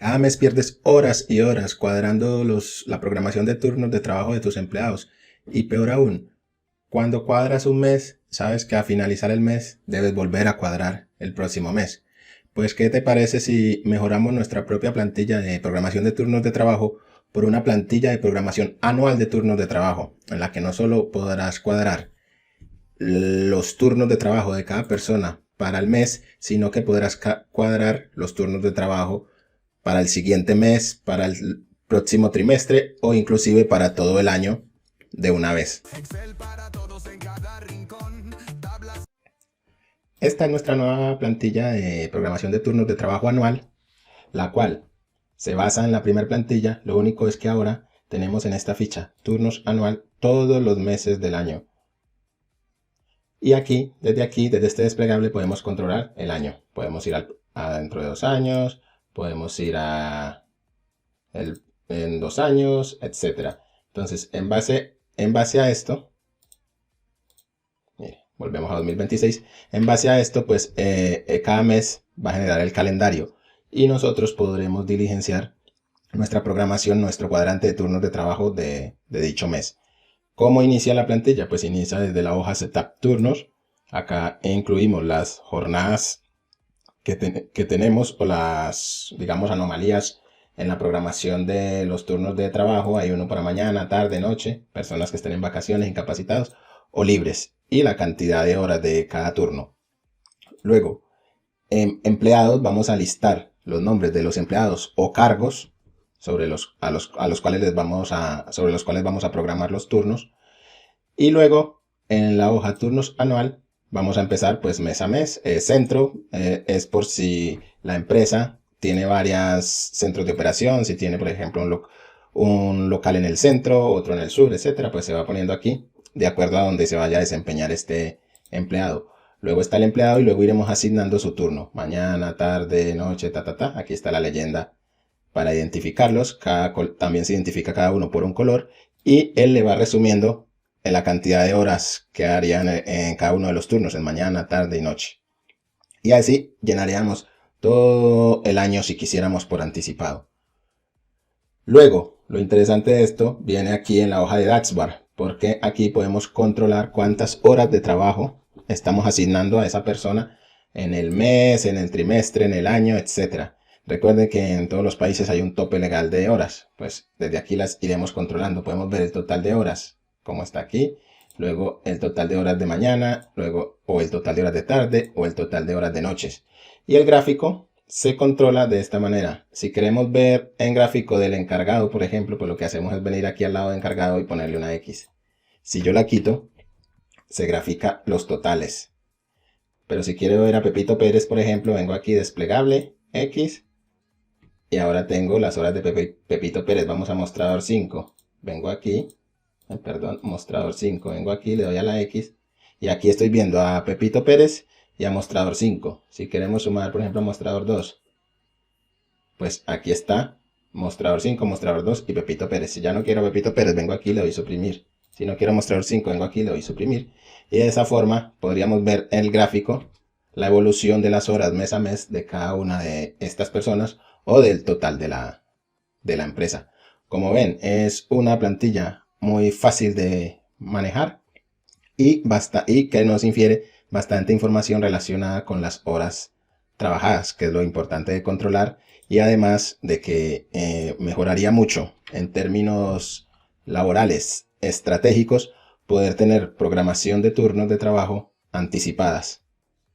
Cada mes pierdes horas y horas cuadrando la programación de turnos de trabajo de tus empleados. Y peor aún, cuando cuadras un mes, sabes que a finalizar el mes debes volver a cuadrar el próximo mes. Pues, ¿qué te parece si mejoramos nuestra propia plantilla de programación de turnos de trabajo por una plantilla de programación anual de turnos de trabajo, en la que no solo podrás cuadrar los turnos de trabajo de cada persona para el mes, sino que podrás cuadrar los turnos de trabajo para el siguiente mes, para el próximo trimestre o inclusive para todo el año de una vez? Esta es nuestra nueva plantilla de programación de turnos de trabajo anual, la cual se basa en la primera plantilla. Lo único es que ahora tenemos en esta ficha turnos anual todos los meses del año. Y aquí, desde este desplegable, podemos controlar el año. Podemos ir a dentro de 2 años, podemos ir en 2 años, etc. Entonces, en base a esto, mire, volvemos a 2026. En base a esto, pues cada mes va a generar el calendario y nosotros podremos diligenciar nuestra programación, nuestro cuadrante de turnos de trabajo de dicho mes. ¿Cómo inicia la plantilla? Pues inicia desde la hoja Setup Turnos. Acá incluimos las jornadas que tenemos o las, digamos, anomalías en la programación de los turnos de trabajo. Hay uno para mañana, tarde, noche, personas que estén en vacaciones, incapacitados o libres, y la cantidad de horas de cada turno. Luego, en empleados, vamos a listar los nombres de los empleados o cargos sobre los cuales vamos a programar los turnos. Y luego, en la hoja turnos anual, vamos a empezar pues mes a mes. Centro es por si la empresa tiene varios centros de operación. Si tiene, por ejemplo, un local en el centro, otro en el sur, etcétera, pues se va poniendo aquí de acuerdo a donde se vaya a desempeñar este empleado. Luego está el empleado y luego iremos asignando su turno. Mañana, tarde, noche, Aquí está la leyenda para identificarlos. También se identifica cada uno por un color y él le va resumiendo en la cantidad de horas que harían en cada uno de los turnos, en mañana, tarde y noche. Y así llenaríamos todo el año si quisiéramos por anticipado. Luego, lo interesante de esto viene aquí en la hoja de Dashboard, porque aquí podemos controlar cuántas horas de trabajo estamos asignando a esa persona en el mes, en el trimestre, en el año, etc. Recuerden que en todos los países hay un tope legal de horas. Pues desde aquí las iremos controlando. Podemos ver el total de horas, como está aquí. Luego el total de horas de mañana, luego o el total de horas de tarde o el total de horas de noches. Y el gráfico se controla de esta manera. Si queremos ver en gráfico del encargado, por ejemplo, pues lo que hacemos es venir aquí al lado de encargado y ponerle una X. Si yo la quito, se grafica los totales. Pero si quiero ver a Pepito Pérez, por ejemplo, vengo aquí, desplegable, X. Y ahora tengo las horas de Pepito Pérez. Vamos a mostrador 5. Vengo aquí. Mostrador 5. Vengo aquí, le doy a la X. Y aquí estoy viendo a Pepito Pérez y a mostrador 5. Si queremos sumar, por ejemplo, a mostrador 2. Pues aquí está mostrador 5, mostrador 2 y Pepito Pérez. Si ya no quiero Pepito Pérez, vengo aquí y le doy suprimir. Si no quiero mostrador 5, vengo aquí y le doy suprimir. Y de esa forma podríamos ver en el gráfico la evolución de las horas mes a mes de cada una de estas personas o del total de la empresa. Como ven, es una plantilla muy fácil de manejar y que nos infiere bastante información relacionada con las horas trabajadas, que es lo importante de controlar, y además de que mejoraría mucho en términos laborales estratégicos poder tener programación de turnos de trabajo anticipadas.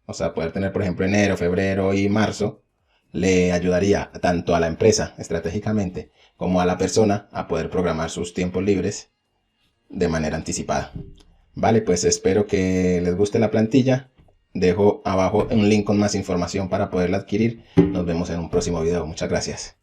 O sea, poder tener, por ejemplo, enero, febrero y marzo le ayudaría tanto a la empresa estratégicamente como a la persona a poder programar sus tiempos libres de manera anticipada. Vale, pues espero que les guste la plantilla. Dejo abajo un link con más información para poderla adquirir. Nos vemos en un próximo video. Muchas gracias.